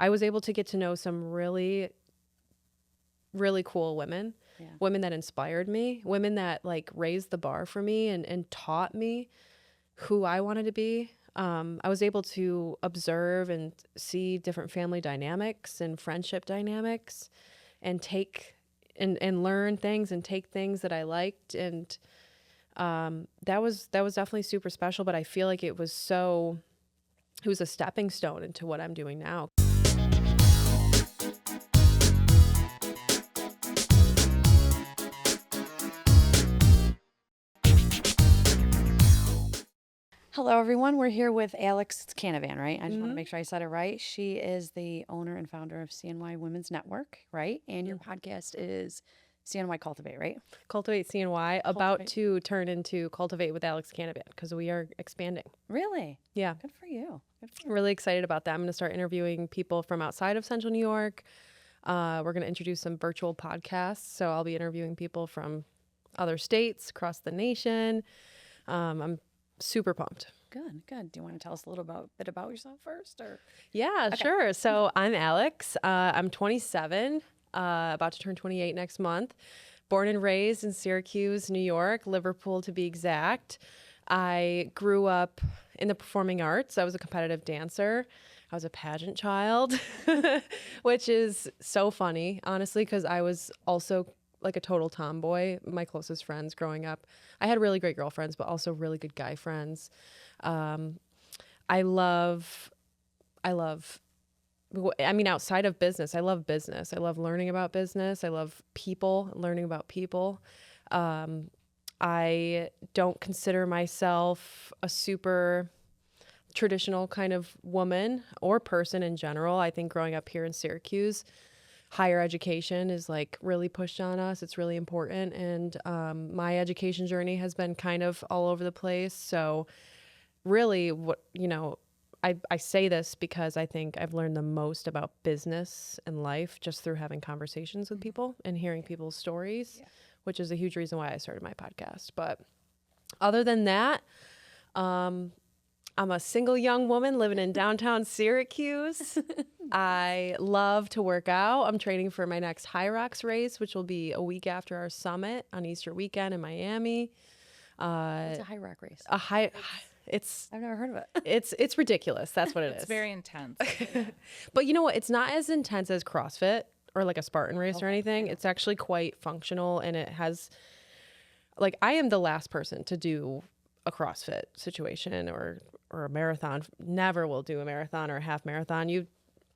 I was able to get to know some really, really cool women, women that inspired me, women that like raised the bar for me and taught me who I wanted to be. I was able to observe and see different family dynamics and friendship dynamics and take and learn things and take things that I liked. And that was definitely super special, but I feel like it was a stepping stone into what I'm doing now. Hello, everyone. We're here with Alex Canavan, right? I just want to make sure I said it right. She is the owner and founder of CNY Women's Network, right? And your podcast is CNY Cultivate, right? Cultivate CNY, about to turn into Cultivate with Alex Canavan because we are expanding. Really? Yeah. Good for you. I'm really excited about that. I'm going to start interviewing people from outside of Central New York. We're going to introduce some virtual podcasts. So I'll be interviewing people from other states across the nation. I'm super pumped. Good. Do you want to tell us a little bit about yourself first? Or Yeah, sure. So I'm Alex. I'm 27, about to turn 28 next month. Born and raised in Syracuse, New York, Liverpool to be exact. I grew up in the performing arts. I was a competitive dancer. I was a pageant child, which is so funny, honestly, because I was also like a total tomboy. My closest friends growing up, I had really great girlfriends, but also really good guy friends. I mean, outside of business, I love business. I love learning about business. I love people, learning about people. I don't consider myself a super traditional kind of woman or person in general. I think growing up here in Syracuse, higher education is like really pushed on us. It's really important. And my education journey has been kind of all over the place. So really I say this because I think I've learned the most about business and life just through having conversations with people and hearing people's stories, which is a huge reason why I started my podcast. But other than that, I'm a single young woman living in downtown Syracuse. I love to work out. I'm training for my next High Rocks race, which will be a week after our summit on Easter weekend in Miami. it's a high rock race. I've never heard of it. It's ridiculous. That's what it is. It's very intense. But you know what? It's not as intense as CrossFit or like a Spartan race or anything. It's actually quite functional, and it has, like, I am the last person to do a CrossFit situation or a marathon. Never will do a marathon or a half marathon.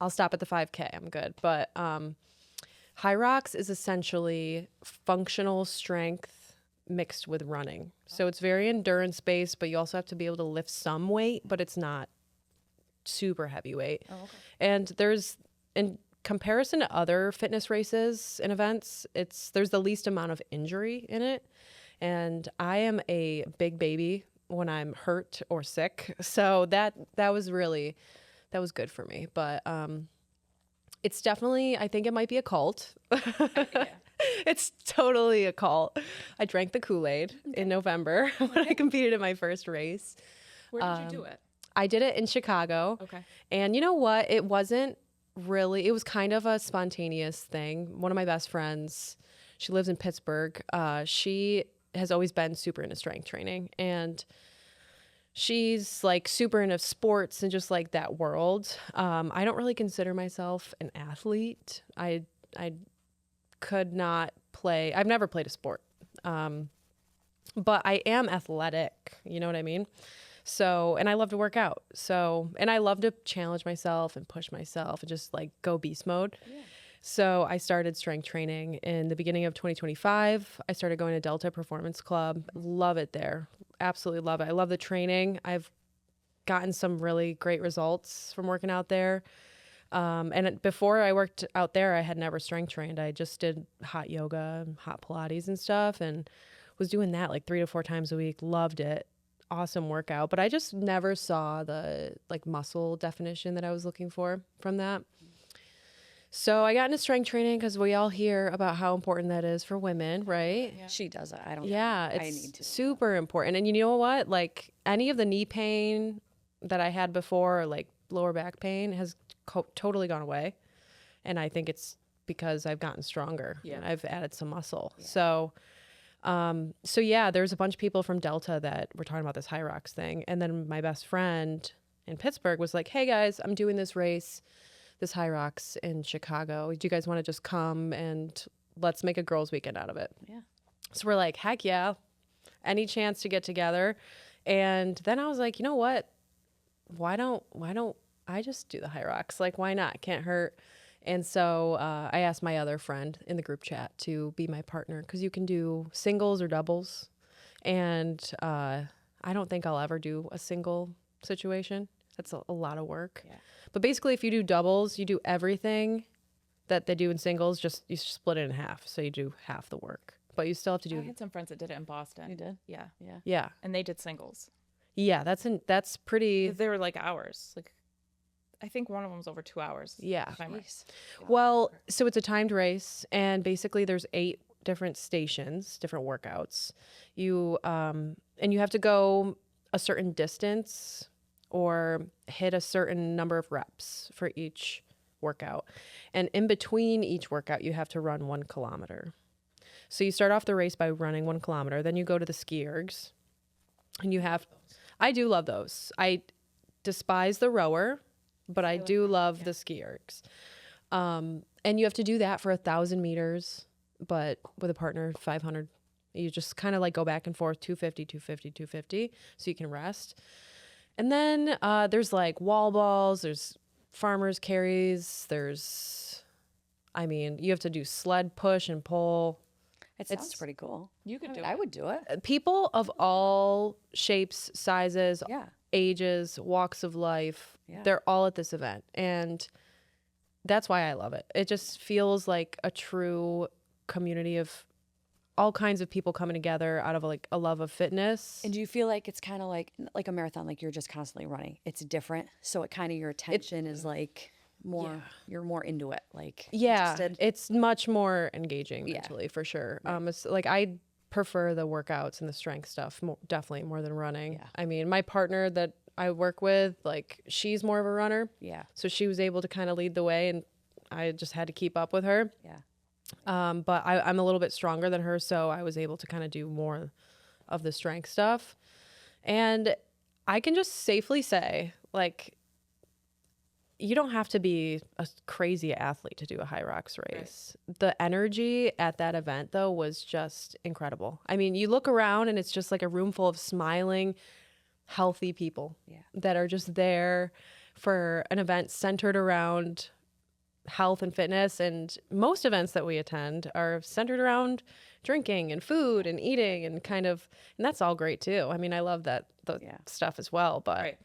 I'll stop at the 5K. I'm good. But High Rocks is essentially functional strength mixed with running. So it's very endurance based, but you also have to be able to lift some weight, but it's not super heavyweight. Oh, okay. And there's, in comparison to other fitness races and events, there's the least amount of injury in it. And I am a big baby when I'm hurt or sick. So that was good for me. But it's definitely, I think it might be a cult. It's totally a cult. I drank the Kool-Aid in November when I competed in my first race. Where did you do it? I did it in Chicago. Okay. And you know what? It was kind of a spontaneous thing. One of my best friends, she lives in Pittsburgh. She has always been super into strength training, and she's like super into sports and just like that world. I don't really consider myself an athlete. I could not play. I've never played a sport. But I am athletic, you know what I mean? So, and I love to work out. So, and I love to challenge myself and push myself and just like go beast mode. Yeah. So I started strength training in the beginning of 2025. I started going to Delta Performance Club. Love it there. Absolutely love it. I love the training. I've gotten some really great results from working out there. And before I worked out there, I had never strength trained. I just did hot yoga, hot Pilates and stuff, and was doing that like 3 to 4 times a week. Loved it. Awesome workout. But I just never saw the like muscle definition that I was looking for from that. So I got into strength training because we all hear about how important that is for women, right? Yeah. She does it. I don't. Yeah, I it's need to. super important. And you know what? Like any of the knee pain that I had before, or like lower back pain, has totally gone away. And I think it's because I've gotten stronger. Yeah. And I've added some muscle. Yeah. So yeah, there's a bunch of people from Delta that were talking about this High Rocks thing. And then my best friend in Pittsburgh was like, hey guys, I'm doing this race, this High Rocks in Chicago. Do you guys want to just come and let's make a girls' weekend out of it? Yeah. So we're like, heck yeah, any chance to get together. And then I was like, you know what? Why don't I just do the High Rocks? Like, why not? Can't hurt. And so I asked my other friend in the group chat to be my partner because you can do singles or doubles. And I don't think I'll ever do a single situation. That's a lot of work. Yeah. But basically, if you do doubles, you do everything that they do in singles, just you split it in half. So you do half the work. But you still have to I do. had some friends that did it in Boston. You did? Yeah. Yeah. Yeah. And they did singles. Yeah. That's pretty. They were like hours. Like, I think one of them was over 2 hours. Yeah. If I'm right. Jeez. Well, so it's a timed race, and basically there's 8 different stations, different workouts. You and you have to go a certain distance or hit a certain number of reps for each workout. And in between each workout, you have to run 1 kilometer. So you start off the race by running 1 kilometer, then you go to the ski ergs, and you have. I do love those. I despise the rower, but I do love the ski ergs. And you have to do that for 1,000 meters, but with a partner, 500. You just kind of like go back and forth, 250, 250, 250, so you can rest. And then there's like wall balls, there's farmers carries, you have to do sled push and pull. It sounds pretty cool. You could do I it. would do it. People of all shapes, sizes, Yeah. ages, walks of life, Yeah. they're all at this event. And that's why I love it. It just feels like a true community of all kinds of people coming together out of like a love of fitness. And do you feel like it's kind of like a marathon, like you're just constantly running? It's different. So it kind of, your attention is like more, you're more into it. Like, yeah, interested. it's much more engaging Yeah. mentally for sure. It's like I prefer the workouts and the strength stuff definitely more than running. Yeah. I mean, my partner that I work with, like she's more of a runner. Yeah. So she was able to kind of lead the way and I just had to keep up with her. Yeah. But I'm a little bit stronger than her, so I was able to kind of do more of the strength stuff. And I can just safely say, like, you don't have to be a crazy athlete to do a High Rocks race. Right. The energy at that event, though, was just incredible. I mean, you look around and it's just like a room full of smiling, healthy people that are just there for an event centered around health and fitness. And most events that we attend are centered around drinking and food and eating and and that's all great too. I mean, I love the stuff as well, but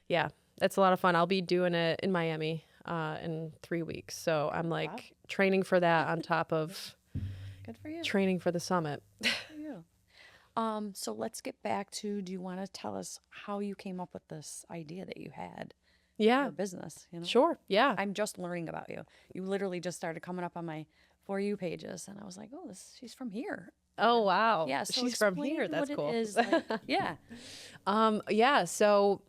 yeah, it's a lot of fun. I'll be doing it in Miami in 3 weeks. So I'm like training for that on top of good for you. Training for the summit. Good for you. So let's get back to, do you want to tell us how you came up with this idea that you had? Yeah. Your business, you know? Sure. Yeah. I'm just learning about you. You literally just started coming up on my For You pages, and I was like, oh, she's from here. Oh, wow. Yeah. So she's from here. That's what cool. It is like, yeah. Yeah. So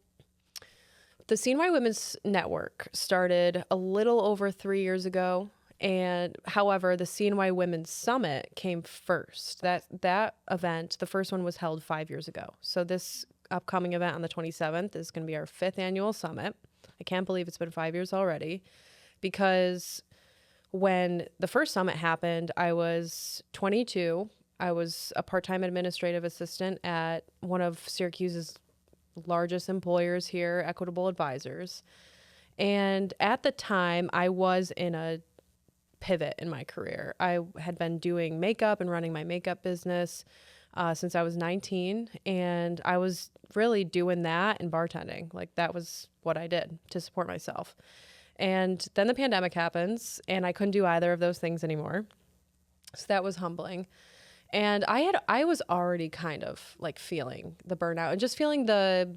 the CNY Women's Network started a little over 3 years ago. And however, the CNY Women's Summit came first. That event, the first one was held 5 years ago. So this upcoming event on the 27th is going to be our 5th annual summit. I can't believe it's been 5 years already, because when the first summit happened, I was 22. I was a part-time administrative assistant at one of Syracuse's largest employers here, Equitable Advisors. And at the time, I was in a pivot in my career. I had been doing makeup and running my makeup business since I was 19, and I was really doing that and bartending. Like, that was what I did to support myself. And then the pandemic happens, and I couldn't do either of those things anymore. So that was humbling. And I was already kind of like feeling the burnout and just feeling the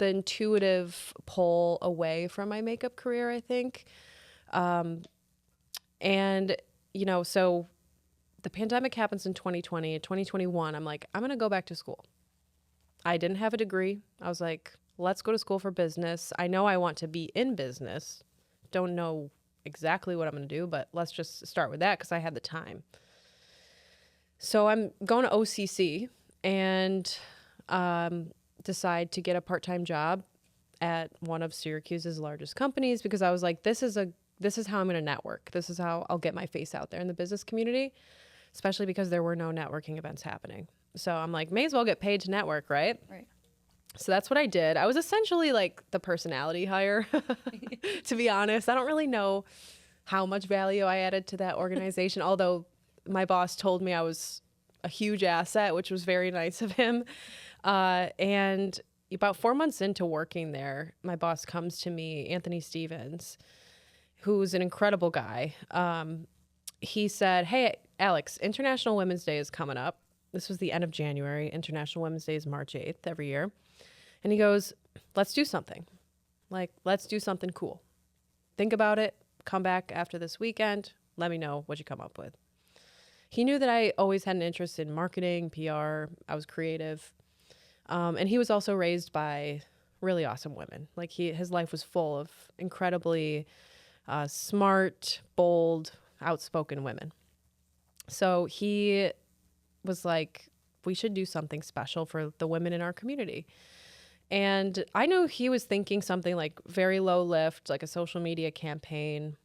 intuitive pull away from my makeup career, I think. And, so the pandemic happens in 2020. 2021, I'm like, I'm going to go back to school. I didn't have a degree. I was like, let's go to school for business. I know I want to be in business. don't know exactly what I'm going to do, but let's just start with that because I had the time. So I'm going to OCC and decide to get a part-time job at one of Syracuse's largest companies because I was like, this is how I'm going to network. This is how I'll get my face out there in the business community, especially because there were no networking events happening. So I'm like, may as well get paid to network, right? Right. So that's what I did. I was essentially like the personality hire, to be honest. I don't really know how much value I added to that organization, although my boss told me I was a huge asset, which was very nice of him. And about 4 months into working there, my boss comes to me, Anthony Stevens, who's an incredible guy. He said, hey, Alex, International Women's Day is coming up. This was the end of January. International Women's Day is March 8th every year. And he goes, let's do something. Like, let's do something cool. Think about it. Come back after this weekend. Let me know what you come up with. He knew that I always had an interest in marketing, PR. I was creative. And he was also raised by really awesome women. Like his life was full of incredibly smart, bold, outspoken women. So he was like, we should do something special for the women in our community. And I know he was thinking something like very low lift, like a social media campaign.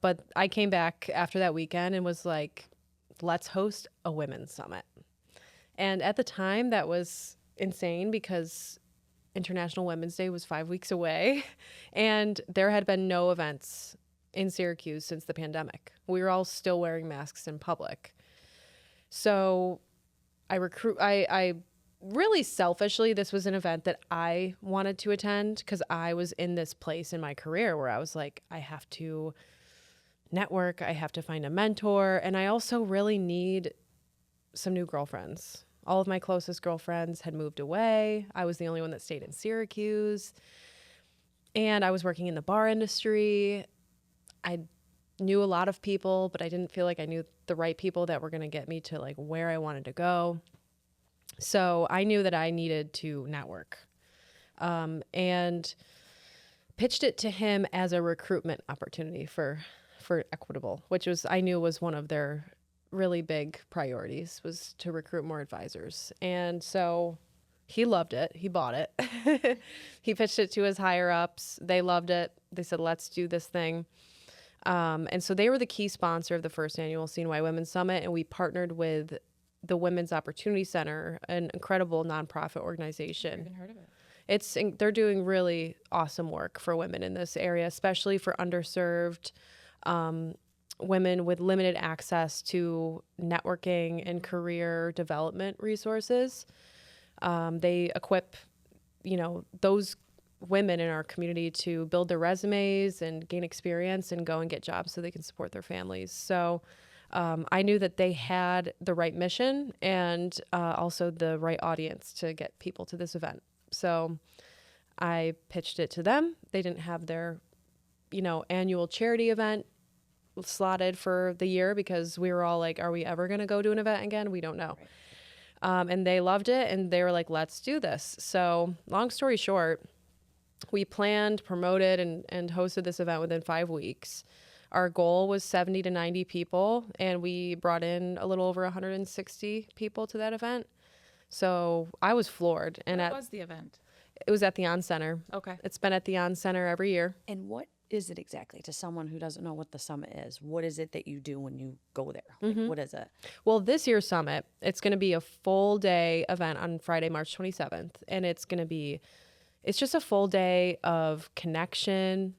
But I came back after that weekend and was like, let's host a women's summit. And at the time, that was insane because International Women's Day was 5 weeks away. And there had been no events in Syracuse since the pandemic. We were all still wearing masks in public. So I really selfishly, this was an event that I wanted to attend because I was in this place in my career where I was like, I have to network, I have to find a mentor, and I also really need some new girlfriends. All of my closest girlfriends had moved away. I was the only one that stayed in Syracuse, and I was working in the bar industry. I knew a lot of people, but I didn't feel like I knew the right people that were going to get me to like where I wanted to go. So I knew that I needed to network, and pitched it to him as a recruitment opportunity for Equitable, which I knew was one of their really big priorities, was to recruit more advisors. And so he loved it. He bought it. He pitched it to his higher ups. They loved it. They said, let's do this thing. And so they were the key sponsor of the first annual CNY Women's Summit, and we partnered with the Women's Opportunity Center, an incredible nonprofit organization. I've even heard of it. They're doing really awesome work for women in this area, especially for underserved women with limited access to networking and career development resources. They equip, those women in our community to build their resumes and gain experience and go and get jobs so they can support their families. So I knew that they had the right mission and also the right audience to get people to this event. So I pitched it to them. They didn't have their, annual charity event slotted for the year because we were all like, are we ever going to go to an event again? We don't know. Right. And they loved it and they were like, let's do this. So long story short, we planned, promoted, and hosted this event within 5 weeks. Our goal was 70 to 90 people, and we brought in a little over 160 people to that event. So I was floored. And What was the event? It was at the On Center. Okay. It's been at the On Center every year. And what is it exactly to someone who doesn't know what the summit is? What is it that you do when you go there? Like, what is it? Well, this year's summit, it's going to be a full day event on Friday, March 27th. And it's just a full day of connection,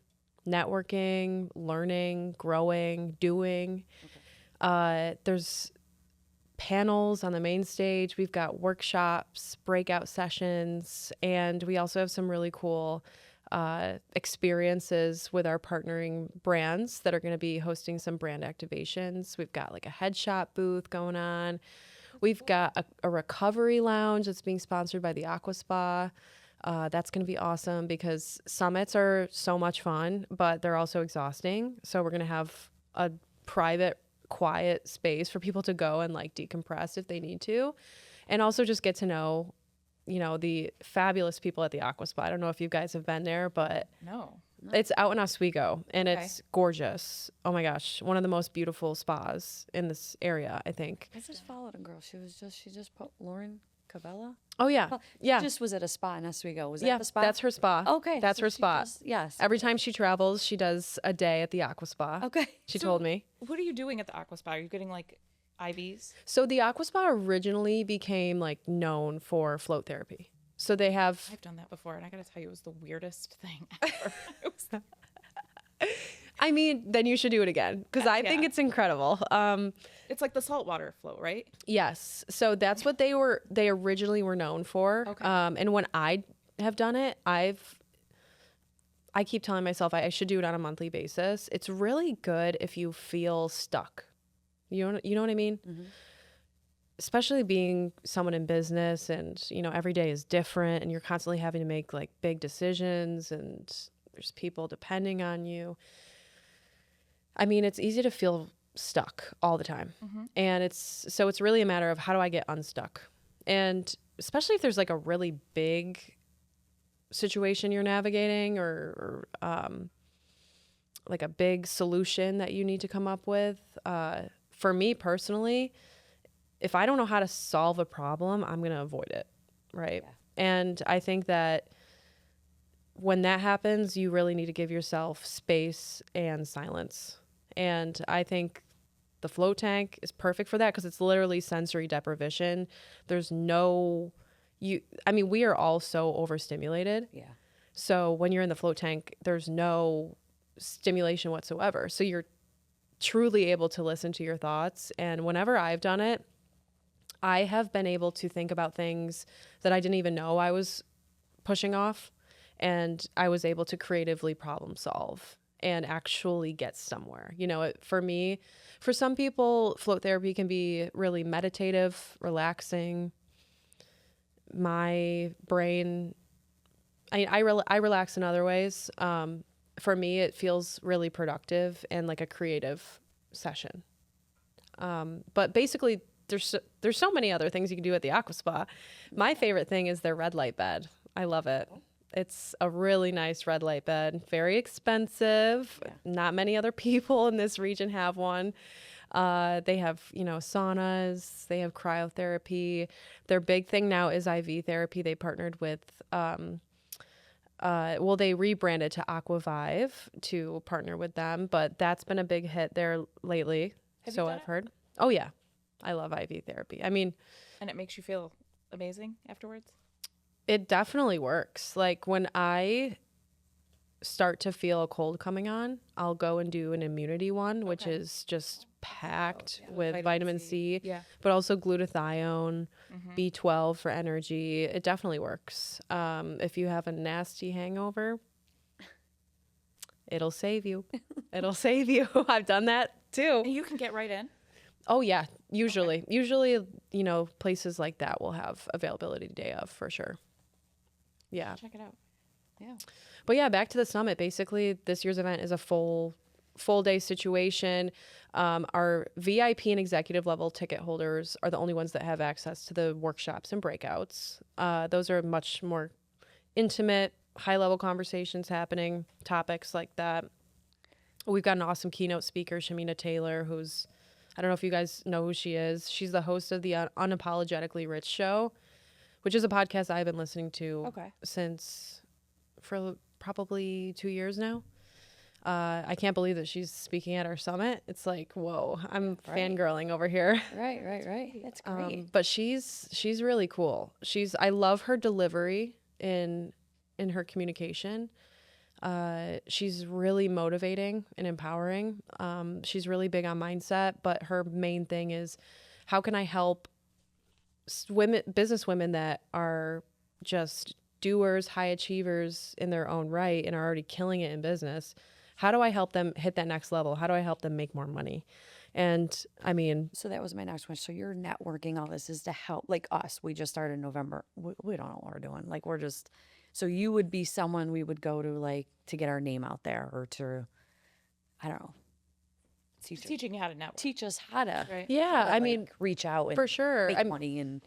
networking, learning, growing, doing. Okay. There's panels on the main stage. We've got workshops, breakout sessions, and we also have some really cool experiences with our partnering brands that are going to be hosting some brand activations. We've got like a headshot booth going on. We've got a recovery lounge that's being sponsored by the Aqua Spa. That's going to be awesome because summits are so much fun, but they're also exhausting. So we're going to have a private, quiet space for people to go and like decompress if they need to. And also just get to know, the fabulous people at the Aqua Spa. I don't know if you guys have been there, but No. It's out in Oswego, and Okay. it's gorgeous. Oh my gosh, one of the most beautiful spas in this area, I think. I just followed a girl. She just put Lauren Cavella. Oh yeah, Well, yeah, She just was at a spa in Oswego. Was yeah. that the spa? That's her spa. Okay. That's so her she spa. yes. Every time she travels, she does a day at the Aqua Spa. Okay. She So- told me. What are you doing at the Aqua Spa? Are you getting like IVs? So the Aqua Spa originally became like known for float therapy. So they have. I've done that before, and I gotta tell you, it was the weirdest thing ever. It was- I mean, then you should do it again because I think Yeah. it's incredible. it's like the saltwater float, right? Yes. So that's what they originally were known for. Okay. And when I have done it, I keep telling myself I should do it on a monthly basis. It's really good if you feel stuck. You know what I mean? Mm-hmm. Especially being someone in business, and every day is different, and you're constantly having to make like big decisions, and there's people depending on you. I mean, it's easy to feel stuck all the time. And it's really a matter of how do I get unstuck? And especially if there's like a really big situation you're navigating, or like a big solution that you need to come up with. For me personally, if I don't know how to solve a problem, I'm going to avoid it. Right. Yeah. And I think that when that happens, you really need to give yourself space and silence. And I think the float tank is perfect for that because it's literally sensory deprivation. There's we are all so overstimulated. Yeah. So when you're in the float tank, there's no stimulation whatsoever. So you're truly able to listen to your thoughts. And whenever I've done it, I have been able to think about things that I didn't even know I was pushing off. And I was able to creatively problem solve and actually get somewhere. For me, for some people, float therapy can be really meditative, relaxing. My brain, I relax in other ways. For me, it feels really productive and like a creative session. But basically, there's so many other things you can do at the Aqua Spa. My favorite thing is their red light bed. I love it. It's a really nice red light bed. Very expensive. Yeah. Not many other people in this region have one. They have, saunas. They have cryotherapy. Their big thing now is IV therapy. They partnered with, they rebranded to Aquavive to partner with them, but that's been a big hit there lately. Have you So done I've it? heard. Oh yeah, I love IV therapy. I mean, And it makes you feel amazing afterwards. it definitely works. Like when I start to feel a cold coming on, I'll go and do an immunity one, which Okay. is just packed yeah. with vitamin C, Yeah. but also glutathione, Mm-hmm. B12 for energy. It definitely works. If you have a nasty hangover, it'll save you. It'll save you. I've done that too. And you can get right in. Oh yeah, usually, places like that will have availability day of for sure. Yeah. Check it out. Yeah. But yeah, back to the summit. Basically, this year's event is a full day situation. Our VIP and executive level ticket holders are the only ones that have access to the workshops and breakouts. Those are much more intimate, high level conversations happening, topics like that. We've got an awesome keynote speaker, Shamina Taylor, who's, I don't know if you guys know who she is. She's the host of the Unapologetically Rich show, which is a podcast I've been listening to Okay. for probably 2 years now. I can't believe that she's speaking at our summit. It's like, whoa, I'm Right. fangirling over here. Right. That's great. But she's really cool. I love her delivery in her communication. She's really motivating and empowering. She's really big on mindset, but her main thing is how can I help business women that are just doers, high achievers in their own right and are already killing it in business. How do I help them hit that next level? How do I help them make more money? And I mean, So that was my next one. So you're networking, all this is to help, like us. We just started in November. We don't know what we're doing. Like so you would be someone we would go to like to get our name out there or to, I don't know, Teaching you how to network. teach us how to, yeah, I like, mean, reach out and for sure. make money and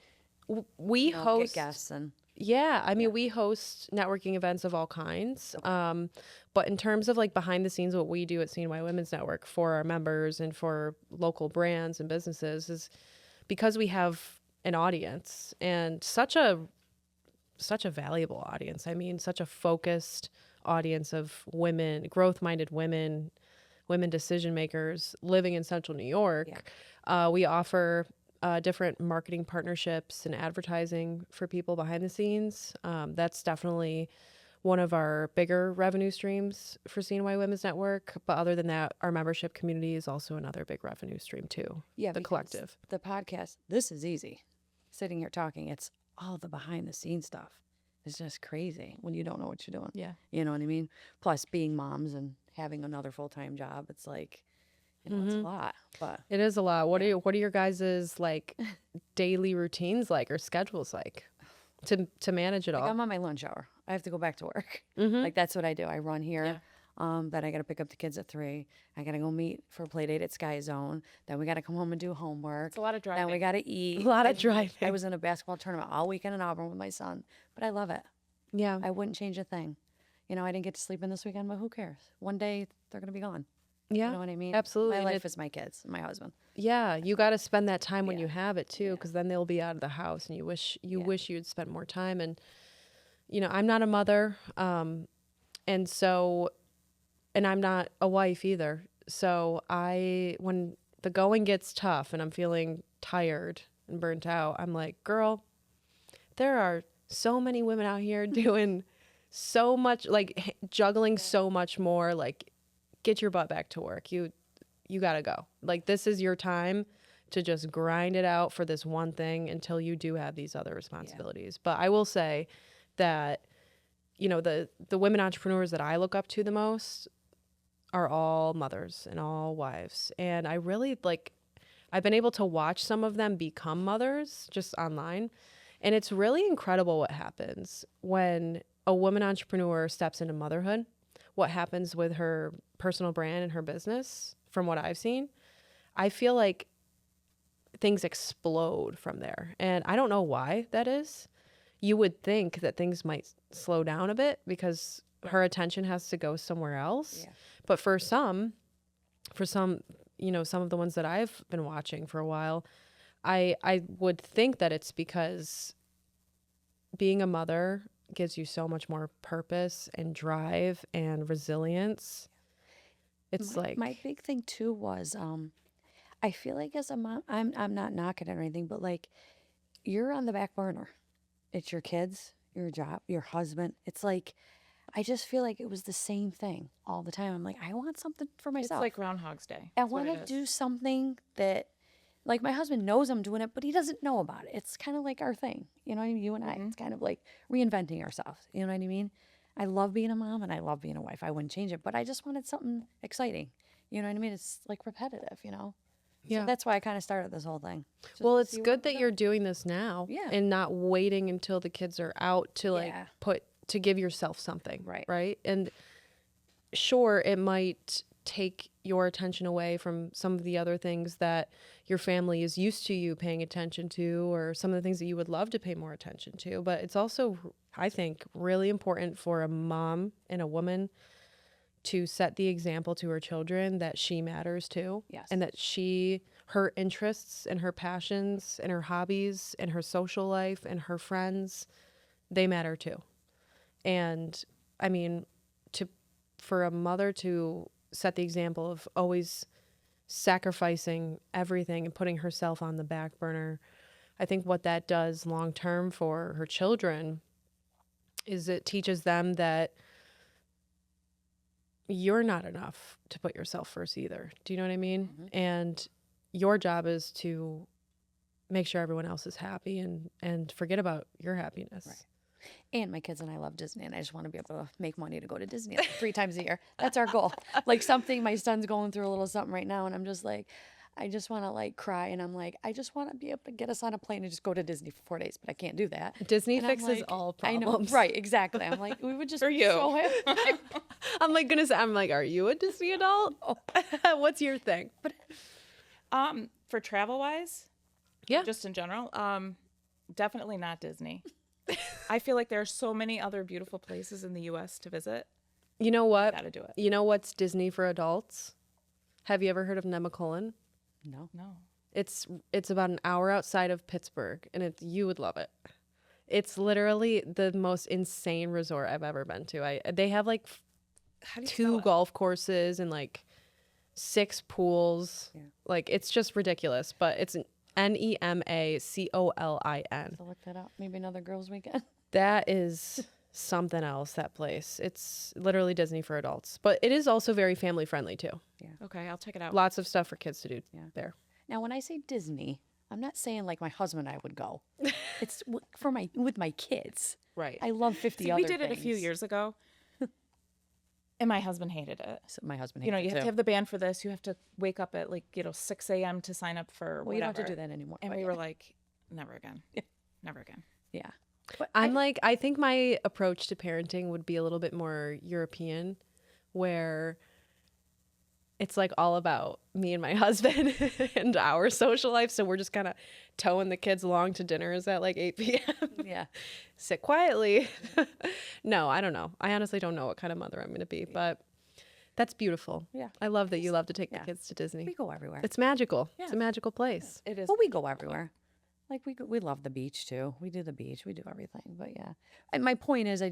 We get host guests and Yeah, I mean, we host networking events of all kinds. But in terms of like behind the scenes, what we do at CNY Women's Network for our members and for local brands and businesses is because we have an audience and such a valuable audience. I mean, such a focused audience of women, growth-minded women, women decision makers living in Central New York. We offer different marketing partnerships and advertising for people behind the scenes. That's definitely one of our bigger revenue streams for CNY Women's Network. But other than that, our membership community is also another big revenue stream too. Yeah, the because collective. the podcast, this is easy. Sitting here talking, it's all the behind the scenes stuff. It's just crazy when you don't know what you're doing. Yeah. You know what I mean? Plus being moms and having another full-time job, it's like, you know, it's a lot. But It is a lot. What are your guys' like daily routines like or schedules like to manage it like all? I'm on my lunch hour. I have to go back to work. Like that's what I do. I run here. Yeah. Then I got to pick up the kids at 3. I got to go meet for a play date at Sky Zone. Then we got to come home and do homework. It's a lot of driving. Then we got to eat. A lot of driving. I was in a basketball tournament all weekend in Auburn with my son, but I love it. Yeah. I wouldn't change a thing. You know, I didn't get to sleep in this weekend, but who cares? One day they're going to be gone. Yeah. You know what I mean? Absolutely. My And life is my kids, and my husband. Yeah, you got to spend that time when you have it too, because then they'll be out of the house, and you wish you'd spend more time. And you know, I'm not a mother, and I'm not a wife either. So when the going gets tough and I'm feeling tired and burnt out, I'm like, girl, there are so many women out here doing so much, like juggling so much more. Like, get your butt back to work. You gotta go. Like, this is your time to just grind it out for this one thing until you do have these other responsibilities. But I will say that, you know, the women entrepreneurs that I look up to the most are all mothers and all wives. And I really I've been able to watch some of them become mothers just online. And it's really incredible what happens when a woman entrepreneur steps into motherhood, what happens with her personal brand and her business from what I've seen. I feel like things explode from there. And I don't know why that is. You would think that things might slow down a bit because her attention has to go somewhere else. Yeah. But for some, you know, some of the ones that I've been watching for a while, I would think that it's because being a mother gives you so much more purpose and drive and resilience. It's my big thing too was I feel like as a mom, I'm not knocking it or anything, but like you're on the back burner. It's your kids, your job, your husband. It's like I just feel like it was the same thing all the time. I'm like, I want something for It's myself. like Groundhog's Day. I That's what want it to is. do something that, like, my husband knows I'm doing it, but he doesn't know about it. It's kind of like our thing, you know what I mean? You and I, it's kind of like reinventing ourselves. You know what I mean? I love being a mom and I love being a wife. I wouldn't change it, but I just wanted something exciting. You know what I mean? It's like repetitive, you know? Yeah. So that's why I kind of started this whole thing. Just well, to it's see good what that we you're doing this now Yeah. and not waiting until the kids are out to like Yeah. to give yourself something. Right. Right. And sure, it might take your attention away from some of the other things that your family is used to you paying attention to, or some of the things that you would love to pay more attention to. But it's also, I think, really important for a mom and a woman to set the example to her children that she matters too. Yes. And that her interests and her passions and her hobbies and her social life and her friends, they matter too. And I mean, for a mother to set the example of always sacrificing everything and putting herself on the back burner, I think what that does long term for her children is it teaches them that you're not enough to put yourself first either. Do you know what I mean? And your job is to make sure everyone else is happy and forget about your happiness. Right. And my kids and I love Disney, and I just want to be able to make money to go to Disney like 3 times a year. That's our goal. Like something, my son's going through a little something right now, and I'm just like, I just want to like cry, and I'm like, I just want to be able to get us on a plane and just go to Disney for 4 days, but I can't do that. Disney And I'm fixes like, all I problems. know, right? Exactly. I'm like, we would just For be you. so happy. I'm like, are you a Disney adult? What's your thing? For travel wise, Yeah. just in general, definitely not Disney. I feel like there are so many other beautiful places in the U.S. to visit. You know what? Gotta do it. You know what's Disney for adults? Have you ever heard of Nemacolin? No. No. It's about an hour outside of Pittsburgh, and you would love it. It's literally the most insane resort I've ever been to. They have like How do you spell 2 it? golf courses and like 6 pools. Yeah. Like it's just ridiculous, but it's an Nemacolin. So look that up. Maybe another girls' weekend. That is something else, that place. It's literally Disney for adults, but it is also very family friendly too. Okay, I'll check it out. Lots of stuff for kids to do Yeah. there. Now, when I say Disney, I'm not saying like my husband and I would go. It's with my kids. Right. I love 50 See, other we did it a few things. years ago, and my husband hated it. So my husband You know, hates you it have to too. have the band for this. You have to wake up at 6 a.m. to sign up for Well, you don't whatever. have to do that anymore. And but we yeah. were like, never again. Never again. Yeah. But I think my approach to parenting would be a little bit more European, where it's like all about me and my husband and our social life. So we're just kind of towing the kids along to dinners at like 8 p.m. yeah. Sit quietly. No, I don't know. I honestly don't know what kind of mother I'm going to be, but that's beautiful. Yeah. I love that you love to take Yeah. the kids to Disney. We go everywhere. It's magical. It's Yeah. a magical place. It is. Well, we go everywhere. Like we love the beach too. We do the beach. We do everything. But yeah, and my point is, I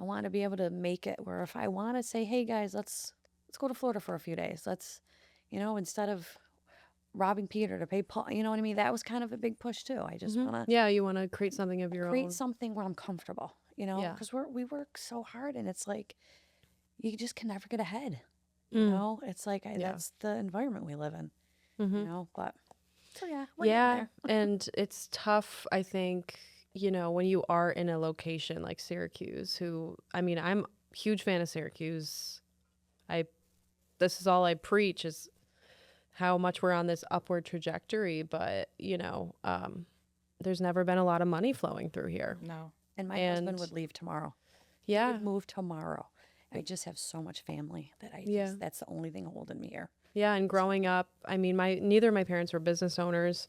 want to be able to make it where if I want to say, hey guys, let's go to Florida for a few days. Let's, instead of robbing Peter to pay Paul, you know what I mean? That was kind of a big push too. I just want to Yeah, you want to create something of your create own. something where I'm comfortable, Yeah. because we work so hard and it's like you just can never get ahead. Mm. It's like Yeah. that's the environment we live in. Mhm. But so yeah, we're getting Yeah, there. and it's tough, I think, when you are in a location like Syracuse, I'm a huge fan of Syracuse. This is all I preach is how much we're on this upward trajectory, but, there's never been a lot of money flowing through here. No. And my husband And- would leave tomorrow. He Yeah. would move tomorrow. I just have so much family that Yeah. that's the only thing holding me here. Yeah, and growing up, neither of my parents were business owners.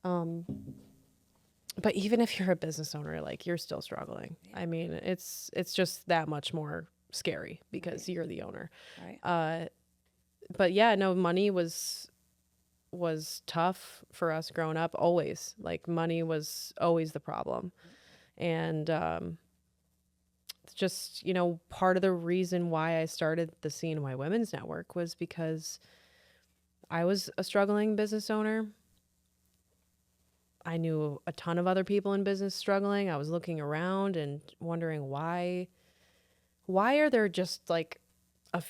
But even if you're a business owner, like you're still struggling. It's just that much more scary because you're the owner. Right. But yeah, no, money was tough for us growing up, always. Like money was always the problem. And it's just, part of the reason why I started the CNY Women's Network was because I was a struggling business owner. I knew a ton of other people in business struggling. I was looking around and wondering why are there just like a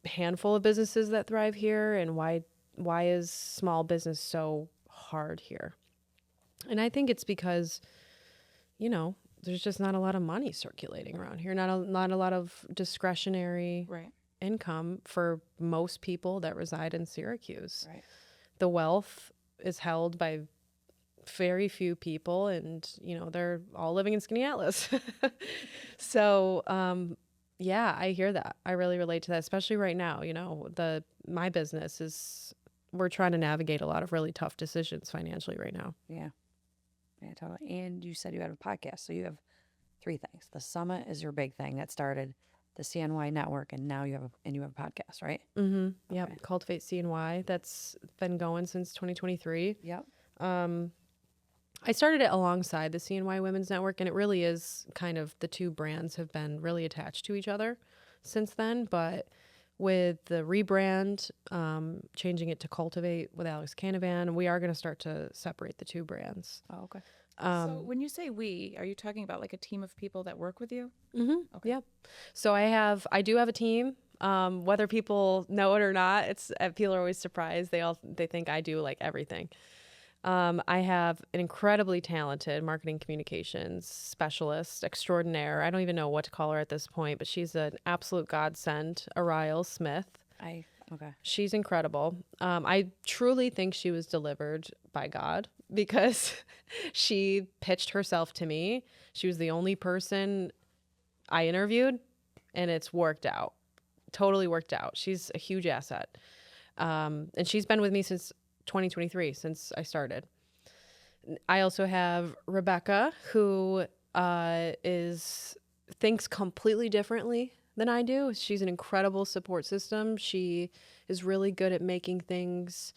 handful of businesses that thrive here, and why is small business so hard here? And I think it's because, there's just not a lot of money circulating around here. Not a lot of discretionary Right. income for most people that reside in Syracuse. Right. The wealth is held by very few people, and they're all living in Skinny Atlas. So yeah, I hear that. I really relate to that, especially right now. My business we're trying to navigate a lot of really tough decisions financially right now. Yeah. Yeah, totally. And you said you had a podcast, so you have 3 things. The summit is your big thing that started the CNY network, and now you have a podcast, right? Mm-hmm. Yep. Okay. Cultivate CNY. That's been going since 2023. Yep. I started it alongside the CNY Women's Network, and it really is kind of the 2 brands have been really attached to each other since then. But with the rebrand, changing it to Cultivate with Alex Canavan, we are going to start to separate the 2 brands. Oh, okay. So when you say we, are you talking about like a team of people that work with you? Mm-hmm. Okay. Yeah. So I do have a team. Whether people know it or not, people are always surprised. They think I do like everything. I have an incredibly talented marketing communications specialist extraordinaire. I don't even know what to call her at this point, but she's an absolute godsend, Ariel Smith. Okay. She's incredible. I truly think she was delivered by God because she pitched herself to me. She was the only person I interviewed, and it's worked out. Totally worked out. She's a huge asset. And she's been with me since 2023, since I started. I also have Rebecca, who thinks completely differently than I do. She's an incredible support system. She is really good at making things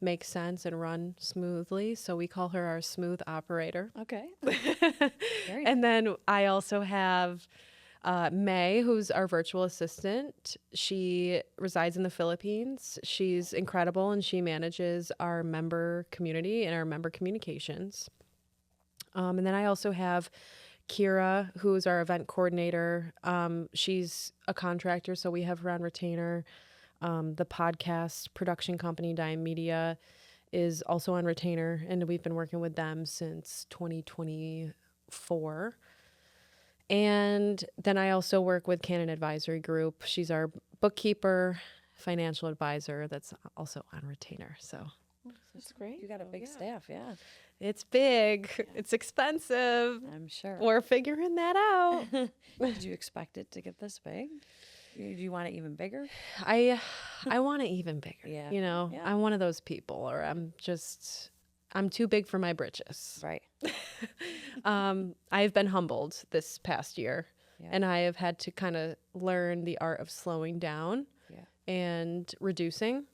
make sense and run smoothly. So we call her our smooth operator. Okay. Very And then I also have May, who's our virtual assistant. She resides in the Philippines. She's incredible, and she manages our member community and our member communications. And then I also have Kira, who's our event coordinator. She's a contractor, so we have her on retainer. The podcast production company, Dime Media, is also on retainer, and we've been working with them since 2024. And then I also work with Canon Advisory Group. She's our bookkeeper, financial advisor that's also on retainer. So That's great. You got a big staff, yeah. it's big, it's expensive. I'm sure. We're figuring that out. Did you expect it to get this big? Do you want it even bigger? I want it even bigger. Yeah. You know, Yeah. I'm one of those people, or I'm too big for my britches. Right. I've been humbled this past year, Yeah. and I have had to kind of learn the art of slowing down Yeah. and reducing,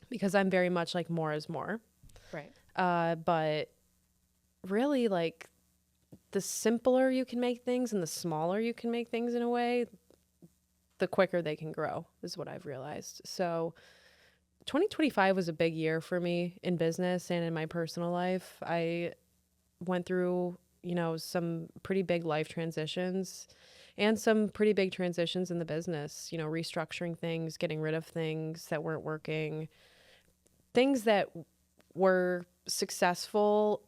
because I'm very much like more is more. Right. But really, like, the simpler you can make things and the smaller you can make things in a way, the quicker they can grow, is what I've realized. So 2025 was a big year for me in business and in my personal life. I went through, some pretty big life transitions and some pretty big transitions in the business, restructuring things, getting rid of things that weren't working, things that were successful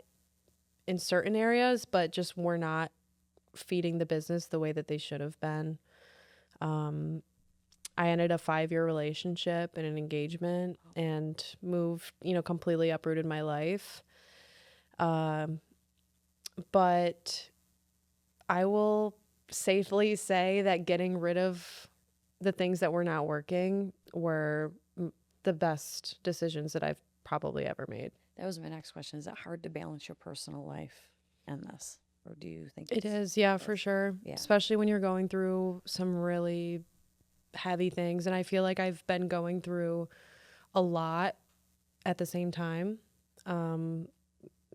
in certain areas, but just were not feeding the business the way that they should have been. I ended a 5-year relationship and an engagement and moved, completely uprooted my life. But I will safely say that getting rid of the things that were not working were the best decisions that I've probably ever made. That was my next question. Is it hard to balance your personal life and this? Or do you think It is, yeah, for sure. Yeah. Especially when you're going through some really heavy things. And I feel like I've been going through a lot at the same time.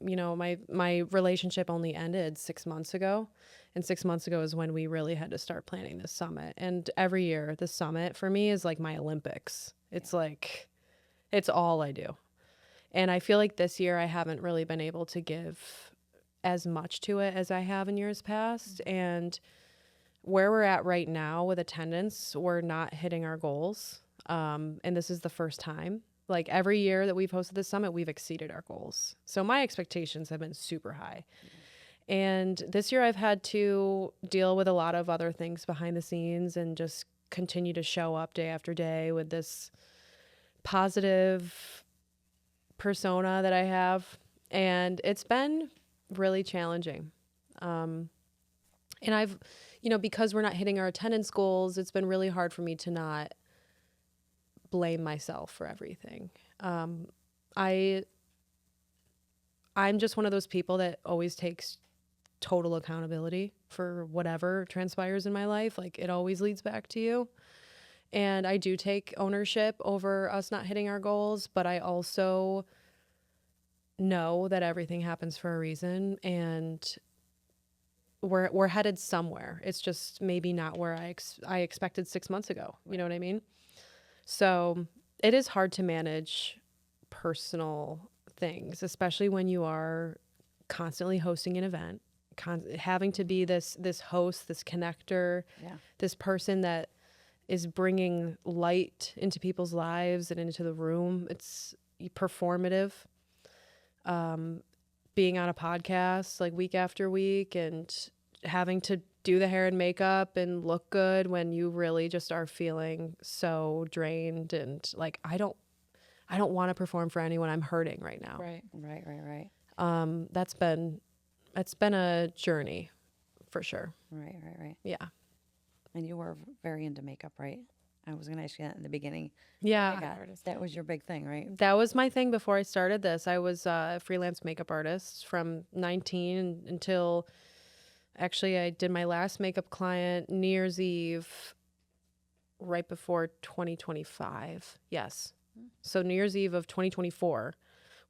My relationship only ended 6 months ago. And 6 months ago is when we really had to start planning this summit. And every year, the summit for me is like my Olympics. It's like, it's all I do. And I feel like this year I haven't really been able to give as much to it as I have in years past. And where we're at right now with attendance, we're not hitting our goals. And this is the first time. Like, every year that we've hosted this summit, we've exceeded our goals. So my expectations have been super high. And this year I've had to deal with a lot of other things behind the scenes and just continue to show up day after day with this positive persona that I have. And it's been really challenging. And I've, because we're not hitting our attendance goals, it's been really hard for me to not blame myself for everything. I'm just one of those people that always takes total accountability for whatever transpires in my life. Like, it always leads back to you. And I do take ownership over us not hitting our goals, but I also know that everything happens for a reason, and we're headed somewhere. It's just maybe not where I expected 6 months ago. You know what I mean? So it is hard to manage personal things, especially when you are constantly hosting an event, having to be this host, this connector, this person that is bringing light into people's lives and into the room. It's performative. Being on a podcast like week after week and having to do the hair and makeup and look good when you really just are feeling so drained and like, I don't want to perform for anyone. I'm hurting right now. Right. That's been a journey for sure. Right. Yeah. And you were very into makeup, right? I was going to ask you that in the beginning. Yeah. Makeup artist. That was your big thing, right? That was my thing before I started this. I was a freelance makeup artist from 19 until Actually, I did my last makeup client New Year's Eve right before 2025. Yes. So New Year's Eve of 2024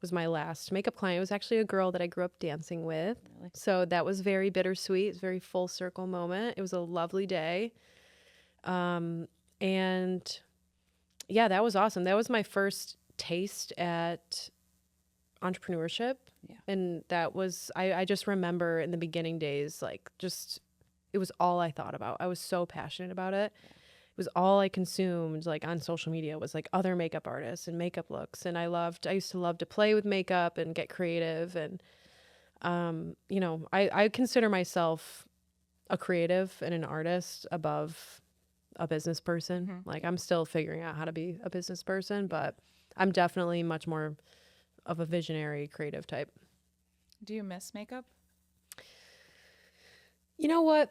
was my last makeup client. It was actually a girl that I grew up dancing with. Really? So that was very bittersweet. It was a very full circle moment. It was a lovely day. And yeah, that was awesome. That was my first taste at entrepreneurship. Yeah. And that was, I just remember in the beginning days, like just, it was all I thought about. I was so passionate about it. It was all I consumed, like on social media, was like other makeup artists and makeup looks. And I used to love to play with makeup and get creative. And, you know, I consider myself a creative and an artist above a business person. Like I'm still figuring out how to be a business person, but I'm definitely much more of a visionary creative type. Do you miss makeup? You know what?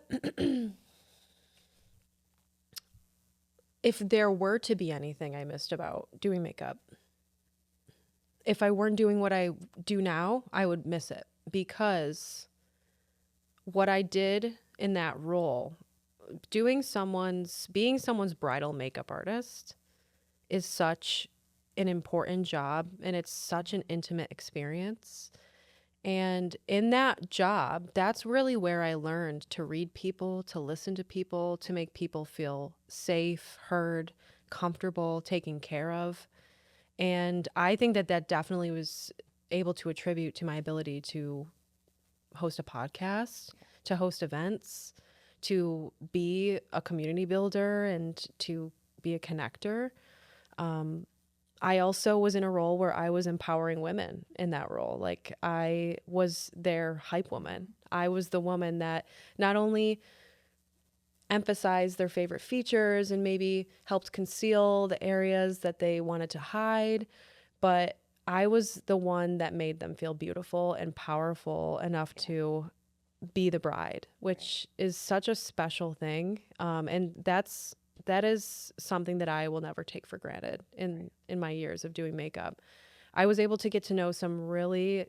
If there were to be anything I missed about doing makeup, if I weren't doing what I do now, I would miss it, because what I did in that role, being someone's bridal makeup artist, is such an important job, and it's such an intimate experience. And in that job, that's really where I learned to read people, to listen to people, to make people feel safe, heard, comfortable, taken care of. And I think that definitely was able to attribute to my ability to host a podcast, to host events, to be a community builder, and to be a connector. I also was in a role where I was empowering women in that role. Like I was their hype woman. I was the woman that not only emphasized their favorite features and maybe helped conceal the areas that they wanted to hide, but I was the one that made them feel beautiful and powerful enough to be the bride, which is such a special thing. And that is something that I will never take for granted in my years of doing makeup. I was able to get to know some really,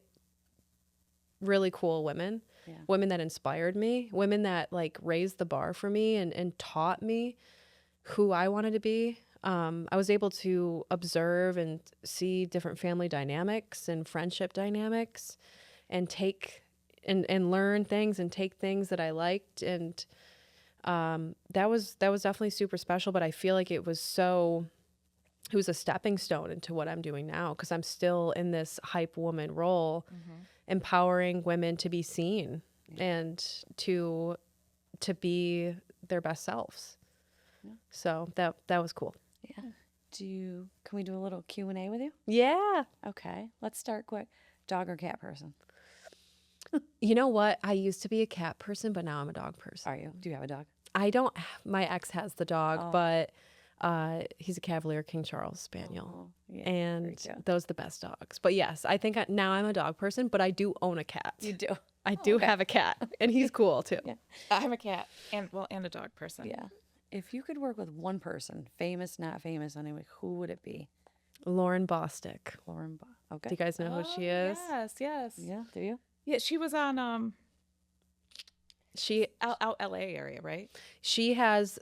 really cool women, women that inspired me, women that like raised the bar for me and taught me who I wanted to be. I was able to observe and see different family dynamics and friendship dynamics, and take and learn things and take things that I liked. And that was definitely super special, but I feel like it was a stepping stone into what I'm doing now, because I'm still in this hype woman role, empowering women to be seen and to be their best selves. So that was cool. Yeah. Can we do a little Q&A with you? Yeah. Okay. Let's start quick. Dog or cat person? You know what? I used to be a cat person, but now I'm a dog person. Are you? Do you have a dog? I don't. My ex has the dog, but he's a Cavalier King Charles Spaniel, yeah, and cute. those are the best dogs. But yes, I think now I'm a dog person, but I do own a cat. You do? I do have a cat, and he's cool too. Yeah. I'm a cat and a dog person. Yeah. If you could work with one person, famous, not famous, anyway, who would it be? Lauren Bostick. Lauren. Okay. Do you guys know who she is? Yes. Yeah. Do you? Yeah, she was on She out LA area, right? She has.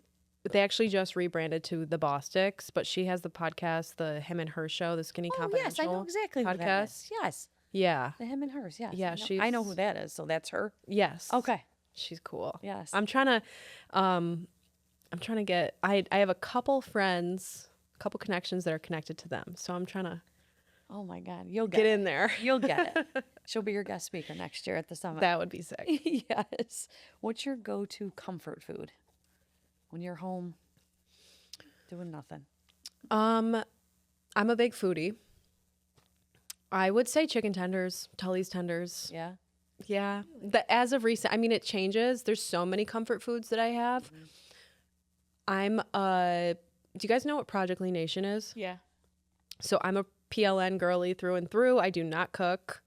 They actually just rebranded to the Bosticks, but she has the podcast, the Him and Her Show, the Skinny Confidential. Yes, I know exactly who that podcast. is. Yes. Yeah. The Him and Hers. Yes. Yeah, I know who that is. So that's her. Yes. Okay. She's cool. Yes. I'm trying to get. I have a couple friends, a couple connections that are connected to them. So I'm trying to. Oh my God, you'll get it. in there. You'll get it. She'll be your guest speaker next year at the summit. That would be sick. Yes. What's your go-to comfort food when you're home doing nothing? I'm a big foodie. I would say chicken tenders, Tully's tenders. Yeah. Yeah. As of recent, I mean, it changes. There's so many comfort foods that I have. Do you guys know what Project Lean Nation is? Yeah. So I'm a PLN girly through and through. I do not cook.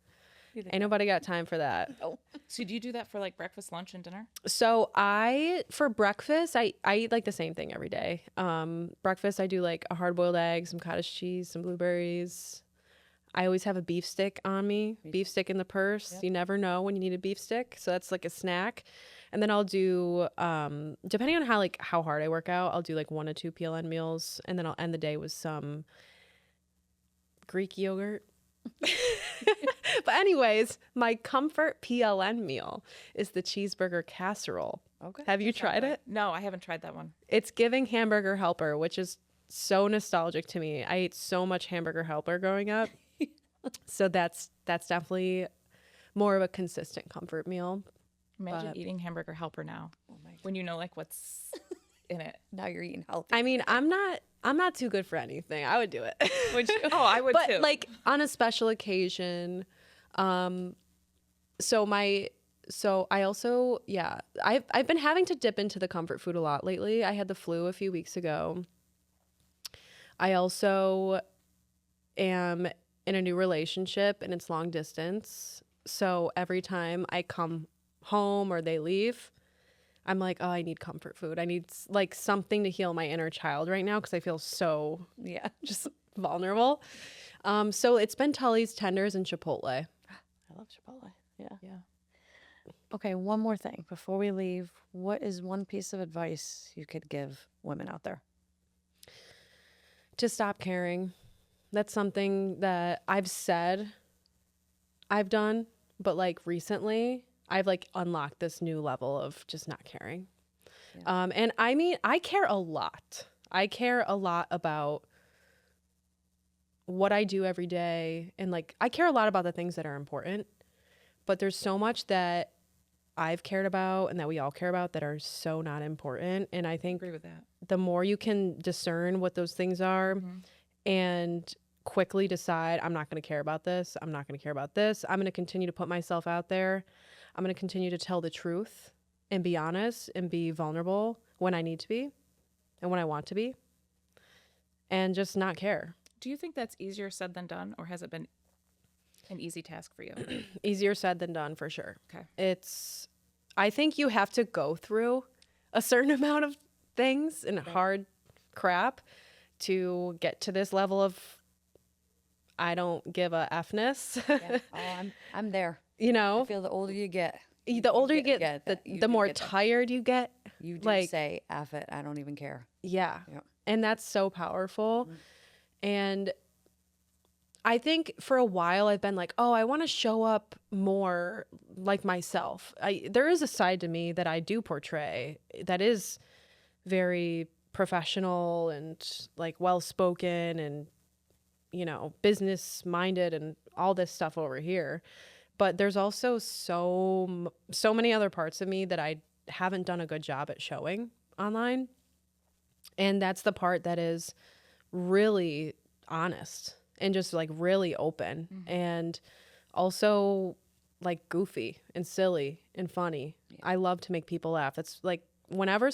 Ain't nobody got time for that. Oh. So do you do that for like breakfast, lunch, and dinner? So for breakfast, I eat like the same thing every day. Breakfast, I do like a hard-boiled egg, some cottage cheese, some blueberries. I always have a beef stick on me, beef stick in the purse. Yep. You never know when you need a beef stick. So that's like a snack. And then I'll do, depending on how hard I work out, I'll do like 1 to 2 PLN meals. And then I'll end the day with some Greek yogurt. But anyways, my comfort PLN meal is the cheeseburger casserole. Okay. Have you tried it? No, I haven't tried that one. It's giving Hamburger Helper, which is so nostalgic to me. I ate so much Hamburger Helper growing up. So that's definitely more of a consistent comfort meal. Imagine But- eating Hamburger Helper now Oh my God. when you know like what's in it. Now you're eating healthy. I mean, I'm not too good for anything. I would do it. Would you? Oh, I would But too. like on a special occasion, so I also, yeah, I've been having to dip into the comfort food a lot lately. I had the flu a few weeks ago. I also am in a new relationship and it's long distance. So every time I come home or they leave, I'm like, oh, I need comfort food. I need like something to heal my inner child right now because I feel so Yeah. just vulnerable. So it's been Tully's tenders and Chipotle. I love Chipotle. Yeah. Yeah. Okay, one more thing before we leave. What is one piece of advice you could give women out there? To stop caring. That's something that I've said I've done, but like recently I've like unlocked this new level of just not caring. Yeah. And I mean, I care a lot. I care a lot about what I do every day. And like, I care a lot about the things that are important, but there's so much that I've cared about and that we all care about that are so not important. And I I think agree with that. the more you can discern what those things are and quickly decide, I'm not going to care about this. I'm not going to care about this. I'm going to continue to put myself out there. I'm going to continue to tell the truth and be honest and be vulnerable when I need to be and when I want to be and just not care. Do you think that's easier said than done, or has it been an easy task for you? Easier said than done for sure. Okay. I think you have to go through a certain amount of things and hard crap to get to this level of I don't give a F-ness. Yeah. Oh, I'm there. You I know, feel the older you get, the older you get get, that. You the do more get that. tired you get. you do like- say F it. I don't even care. Yeah. Yep. And that's so powerful. And I think for a while I've been like, oh, I want to show up more like myself. There is a side to me that I do portray that is very professional and like well-spoken and, you know, business minded and all this stuff over here. But there's also so many other parts of me that I haven't done a good job at showing online. And that's the part that is really honest and just like really open and also like goofy and silly and funny. Yeah. I love to make people laugh. That's like whenever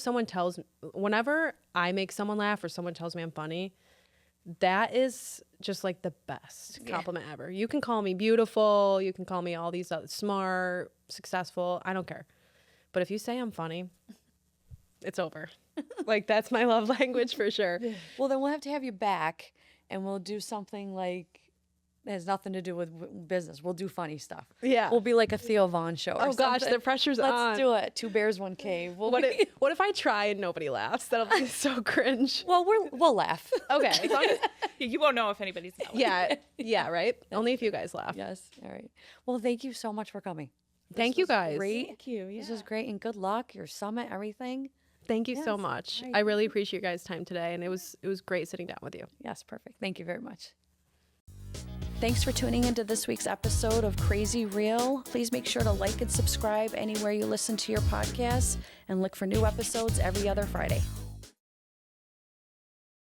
I make someone laugh or someone tells me I'm funny, that is just like the best compliment ever. You can call me beautiful. You can call me all these other smart, successful. I don't care. But if you say I'm funny, it's over. Like that's my love language for sure. Well, then we'll have to have you back, and we'll do something like that has nothing to do with business. We'll do funny stuff. Yeah. We'll be like a Theo Vaughn show. Oh or gosh, something. the pressure's Let's on. do it. 2 bears, 1 cave. What if I try and nobody laughs? That'll be so cringe. Well, we'll laugh. Okay. As long as, You won't know if anybody's yeah, right? Only if you guys laugh. Yes. All right. Well, thank you so much for coming. Thank you guys. Great. Thank you. Yeah. This was great, and good luck. Your summit, everything. Thank you so Yes. much. Right. I really appreciate your guys' time today, and it was great sitting down with you. Yes, perfect. Thank you very much. Thanks for tuning into this week's episode of Crazy Real. Please make sure to like and subscribe anywhere you listen to your podcasts, and look for new episodes every other Friday.